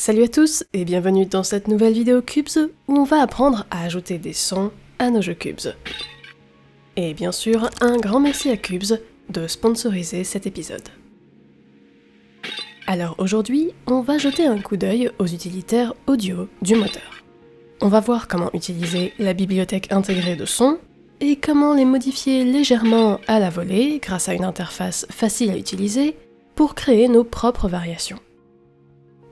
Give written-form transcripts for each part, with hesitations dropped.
Salut à tous et bienvenue dans cette nouvelle vidéo Cubes où on va apprendre à ajouter des sons à nos jeux Cubes. Et bien sûr, un grand merci à Cubes de sponsoriser cet épisode. Alors aujourd'hui, on va jeter un coup d'œil aux utilitaires audio du moteur. On va voir comment utiliser la bibliothèque intégrée de sons et comment les modifier légèrement à la volée grâce à une interface facile à utiliser pour créer nos propres variations.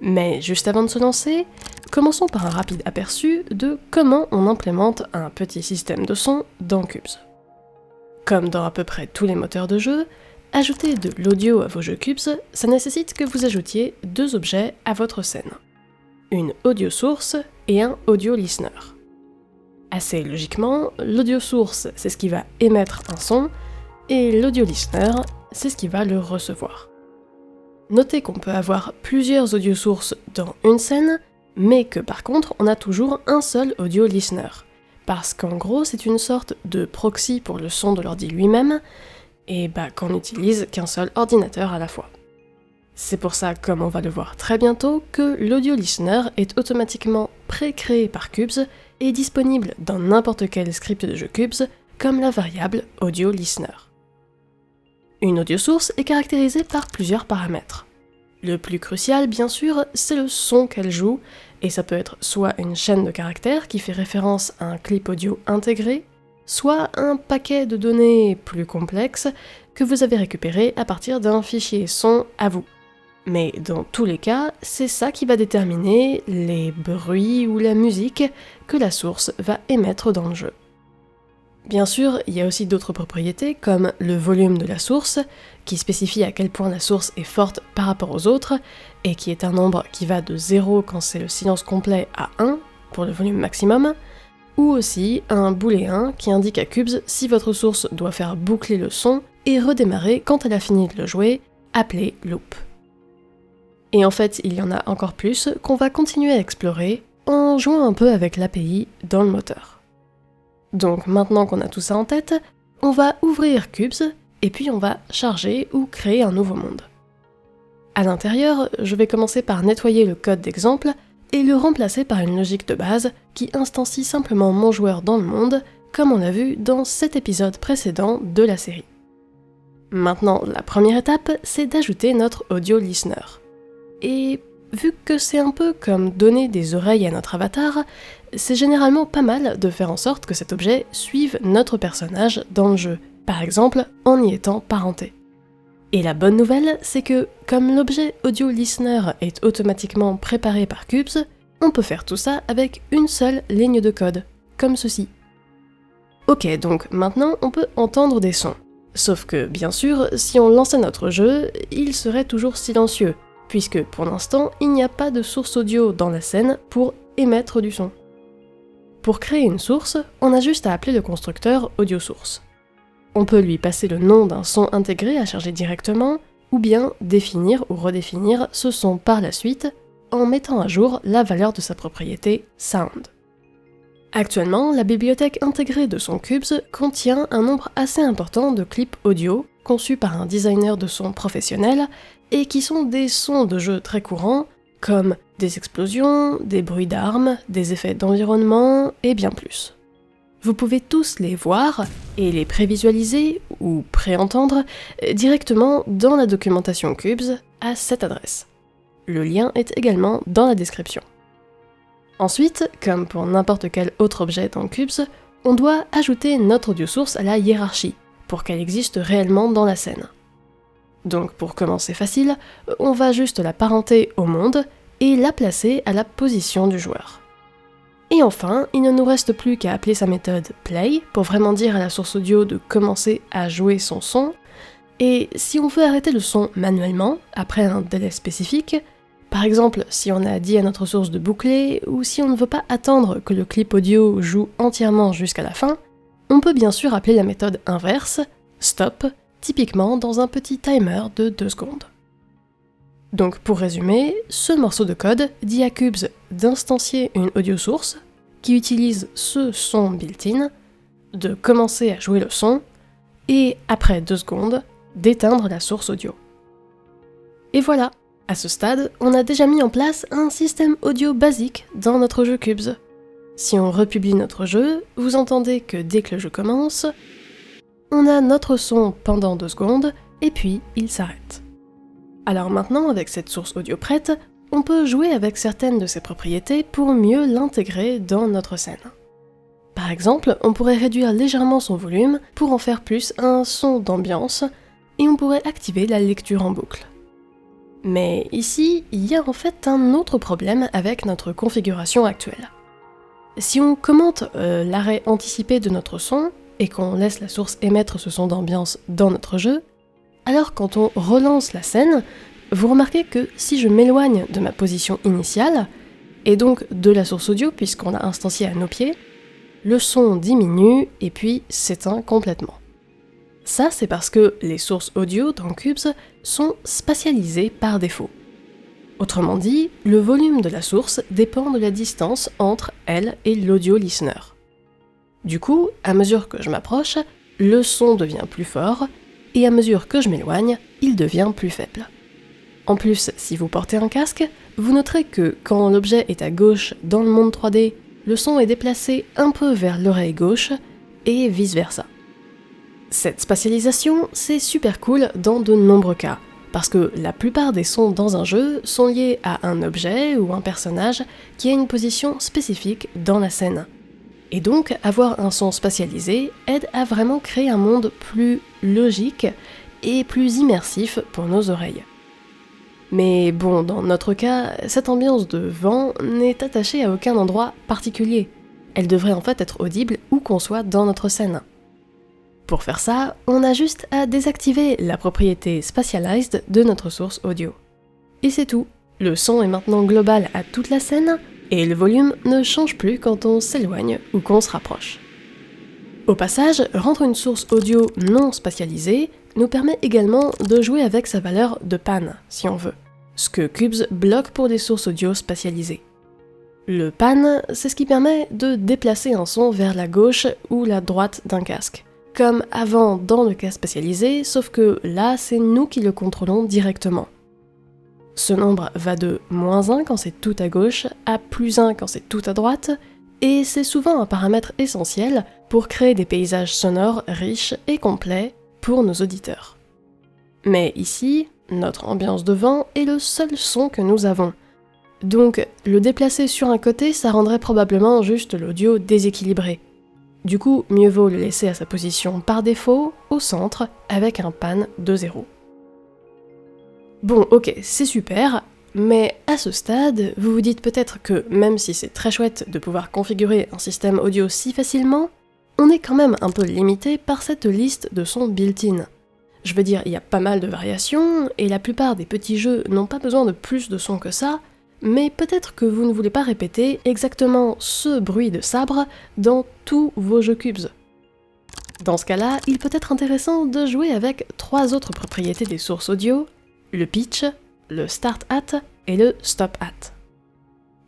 Mais juste avant de se lancer, commençons par un rapide aperçu de comment on implémente un petit système de son dans Cubes. Comme dans à peu près tous les moteurs de jeu, ajouter de l'audio à vos jeux Cubes, ça nécessite que vous ajoutiez deux objets à votre scène. Une audio source et un audio listener. Assez logiquement, l'audio source, c'est ce qui va émettre un son, et l'audio listener, c'est ce qui va le recevoir. Notez qu'on peut avoir plusieurs audio sources dans une scène, mais que par contre, on a toujours un seul audio listener. Parce qu'en gros, c'est une sorte de proxy pour le son de l'ordi lui-même, et qu'on n'utilise qu'un seul ordinateur à la fois. C'est pour ça, comme on va le voir très bientôt, que l'audio listener est automatiquement pré-créé par Cubes et disponible dans n'importe quel script de jeu Cubes, comme la variable audio listener. Une audio source est caractérisée par plusieurs paramètres. Le plus crucial, bien sûr, c'est le son qu'elle joue, et ça peut être soit une chaîne de caractères qui fait référence à un clip audio intégré, soit un paquet de données plus complexes que vous avez récupéré à partir d'un fichier son à vous. Mais dans tous les cas, c'est ça qui va déterminer les bruits ou la musique que la source va émettre dans le jeu. Bien sûr, il y a aussi d'autres propriétés comme le volume de la source, qui spécifie à quel point la source est forte par rapport aux autres, et qui est un nombre qui va de 0 quand c'est le silence complet à 1 pour le volume maximum, ou aussi un booléen qui indique à Cubes si votre source doit faire boucler le son et redémarrer quand elle a fini de le jouer, appelé loop. Et en fait, il y en a encore plus qu'on va continuer à explorer en jouant un peu avec l'API dans le moteur. Donc maintenant qu'on a tout ça en tête, on va ouvrir Cubes et puis on va charger ou créer un nouveau monde. À l'intérieur, je vais commencer par nettoyer le code d'exemple et le remplacer par une logique de base qui instancie simplement mon joueur dans le monde, comme on l'a vu dans cet épisode précédent de la série. Maintenant, la première étape, c'est d'ajouter notre audio listener. Et vu que c'est un peu comme donner des oreilles à notre avatar, c'est généralement pas mal de faire en sorte que cet objet suive notre personnage dans le jeu, par exemple en y étant parenté. Et la bonne nouvelle, c'est que comme l'objet audio listener est automatiquement préparé par Cubes, on peut faire tout ça avec une seule ligne de code, comme ceci. Ok, donc maintenant on peut entendre des sons. Sauf que, bien sûr, si on lançait notre jeu, il serait toujours silencieux, puisque pour l'instant, il n'y a pas de source audio dans la scène pour émettre du son. Pour créer une source, on a juste à appeler le constructeur audiosource. On peut lui passer le nom d'un son intégré à charger directement, ou bien définir ou redéfinir ce son par la suite, en mettant à jour la valeur de sa propriété sound. Actuellement, la bibliothèque intégrée de son Cubes contient un nombre assez important de clips audio, conçus par un designer de son professionnel, et qui sont des sons de jeu très courants, comme des explosions, des bruits d'armes, des effets d'environnement, et bien plus. Vous pouvez tous les voir et les prévisualiser, ou préentendre, directement dans la documentation Cubes à cette adresse. Le lien est également dans la description. Ensuite, comme pour n'importe quel autre objet dans Cubes, on doit ajouter notre audio source à la hiérarchie, pour qu'elle existe réellement dans la scène. Donc pour commencer facile, on va juste la parenter au monde et la placer à la position du joueur. Et enfin, il ne nous reste plus qu'à appeler sa méthode play pour vraiment dire à la source audio de commencer à jouer son son, et si on veut arrêter le son manuellement, après un délai spécifique, par exemple si on a dit à notre source de boucler, ou si on ne veut pas attendre que le clip audio joue entièrement jusqu'à la fin, on peut bien sûr appeler la méthode inverse, stop, typiquement dans un petit timer de 2 secondes. Donc pour résumer, ce morceau de code dit à Cubes d'instancier une audio source qui utilise ce son built-in, de commencer à jouer le son, et après 2 secondes, d'éteindre la source audio. Et voilà, À ce stade, on a déjà mis en place un système audio basique dans notre jeu Cubes. Si on republie notre jeu, vous entendez que dès que le jeu commence, on a notre son pendant 2 secondes, et puis il s'arrête. Alors maintenant, avec cette source audio prête, on peut jouer avec certaines de ses propriétés pour mieux l'intégrer dans notre scène. Par exemple, on pourrait réduire légèrement son volume pour en faire plus un son d'ambiance, et on pourrait activer la lecture en boucle. Mais ici, il y a en fait un autre problème avec notre configuration actuelle. Si on commente l'arrêt anticipé de notre son, et qu'on laisse la source émettre ce son d'ambiance dans notre jeu, alors quand on relance la scène, vous remarquez que si je m'éloigne de ma position initiale, et donc de la source audio puisqu'on l'a instanciée à nos pieds, le son diminue et puis s'éteint complètement. Ça, c'est parce que les sources audio dans Cubes sont spatialisées par défaut. Autrement dit, le volume de la source dépend de la distance entre elle et l'audio listener. Du coup, à mesure que je m'approche, le son devient plus fort, et à mesure que je m'éloigne, il devient plus faible. En plus, si vous portez un casque, vous noterez que quand l'objet est à gauche dans le monde 3D, le son est déplacé un peu vers l'oreille gauche, et vice-versa. Cette spatialisation, c'est super cool dans de nombreux cas, parce que la plupart des sons dans un jeu sont liés à un objet ou un personnage qui a une position spécifique dans la scène. Et donc, avoir un son spatialisé aide à vraiment créer un monde plus logique et plus immersif pour nos oreilles. Mais bon, dans notre cas, cette ambiance de vent n'est attachée à aucun endroit particulier. Elle devrait en fait être audible où qu'on soit dans notre scène. Pour faire ça, on a juste à désactiver la propriété Spatialized de notre source audio. Et c'est tout. Le son est maintenant global à toute la scène, et le volume ne change plus quand on s'éloigne ou qu'on se rapproche. Au passage, rendre une source audio non spatialisée nous permet également de jouer avec sa valeur de pan, si on veut, ce que Cubes bloque pour des sources audio spatialisées. Le pan, c'est ce qui permet de déplacer un son vers la gauche ou la droite d'un casque, comme avant dans le cas spatialisé, sauf que là, c'est nous qui le contrôlons directement. Ce nombre va de -1 quand c'est tout à gauche à +1 quand c'est tout à droite, et c'est souvent un paramètre essentiel pour créer des paysages sonores riches et complets pour nos auditeurs. Mais ici, notre ambiance de vent est le seul son que nous avons. Donc, le déplacer sur un côté, ça rendrait probablement juste l'audio déséquilibré. Du coup, mieux vaut le laisser à sa position par défaut, au centre, avec un pan de 0. Bon, ok, c'est super, mais à ce stade, vous vous dites peut-être que même si c'est très chouette de pouvoir configurer un système audio si facilement, on est quand même un peu limité par cette liste de sons built-in. Je veux dire, il y a pas mal de variations, et la plupart des petits jeux n'ont pas besoin de plus de sons que ça, mais peut-être que vous ne voulez pas répéter exactement ce bruit de sabre dans tous vos jeux Cubes. Dans ce cas-là, il peut être intéressant de jouer avec 3 autres propriétés des sources audio, le pitch, le start at et le stop at.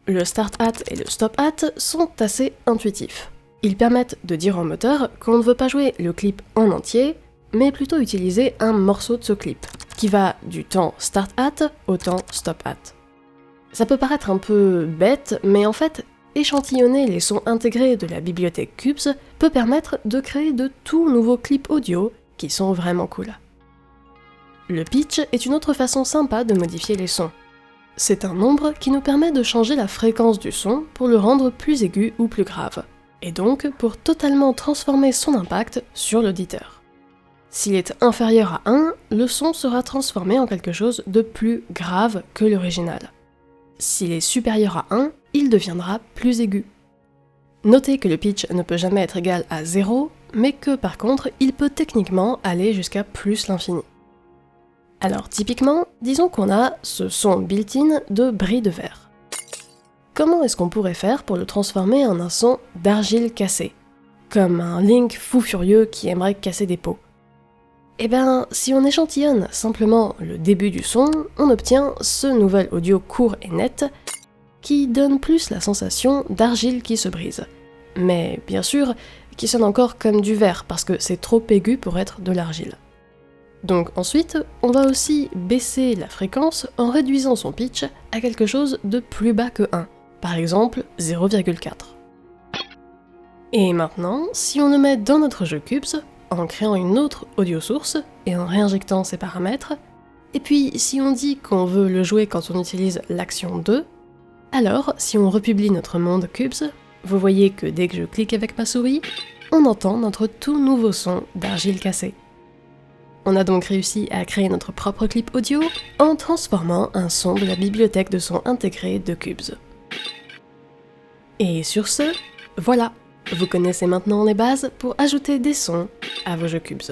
Le start at et le stop at sont assez intuitifs. Ils permettent de dire au moteur qu'on ne veut pas jouer le clip en entier, mais plutôt utiliser un morceau de ce clip, qui va du temps start at au temps stop at. Ça peut paraître un peu bête, mais en fait, échantillonner les sons intégrés de la bibliothèque Cubes peut permettre de créer de tout nouveaux clips audio qui sont vraiment cool. Le pitch est une autre façon sympa de modifier les sons. C'est un nombre qui nous permet de changer la fréquence du son pour le rendre plus aigu ou plus grave, et donc pour totalement transformer son impact sur l'auditeur. S'il est inférieur à 1, le son sera transformé en quelque chose de plus grave que l'original. S'il est supérieur à 1, il deviendra plus aigu. Notez que le pitch ne peut jamais être égal à 0, mais que par contre, il peut techniquement aller jusqu'à plus l'infini. Alors typiquement, disons qu'on a ce son built-in de bris de verre. Comment est-ce qu'on pourrait faire pour le transformer en un son d'argile cassée, comme un Link fou furieux qui aimerait casser des pots? Eh ben, si on échantillonne simplement le début du son, on obtient ce nouvel audio court et net qui donne plus la sensation d'argile qui se brise. Mais bien sûr, qui sonne encore comme du verre parce que c'est trop aigu pour être de l'argile. Donc ensuite, on va aussi baisser la fréquence en réduisant son pitch à quelque chose de plus bas que 1, par exemple 0,4. Et maintenant, si on le met dans notre jeu Cubes, en créant une autre audio source et en réinjectant ses paramètres, et puis si on dit qu'on veut le jouer quand on utilise l'action 2, alors si on republie notre monde Cubes, vous voyez que dès que je clique avec ma souris, on entend notre tout nouveau son d'argile cassée. On a donc réussi à créer notre propre clip audio en transformant un son de la bibliothèque de sons intégrée de Cubes. Et sur ce, voilà, vous connaissez maintenant les bases pour ajouter des sons à vos jeux Cubes.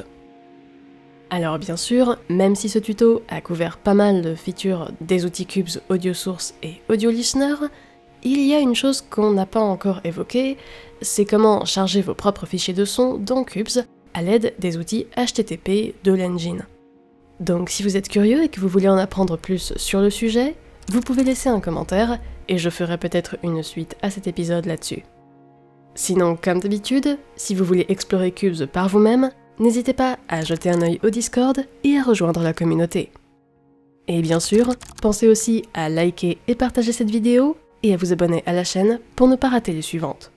Alors bien sûr, même si ce tuto a couvert pas mal de features des outils Cubes Audio Source et Audio Listener, il y a une chose qu'on n'a pas encore évoquée, c'est comment charger vos propres fichiers de son dans Cubes à l'aide des outils HTTP de l'engine. Donc si vous êtes curieux et que vous voulez en apprendre plus sur le sujet, vous pouvez laisser un commentaire et je ferai peut-être une suite à cet épisode là-dessus. Sinon, comme d'habitude, si vous voulez explorer Cubes par vous-même, n'hésitez pas à jeter un œil au Discord et à rejoindre la communauté. Et bien sûr, pensez aussi à liker et partager cette vidéo et à vous abonner à la chaîne pour ne pas rater les suivantes.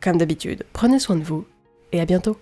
Comme d'habitude, prenez soin de vous et à bientôt.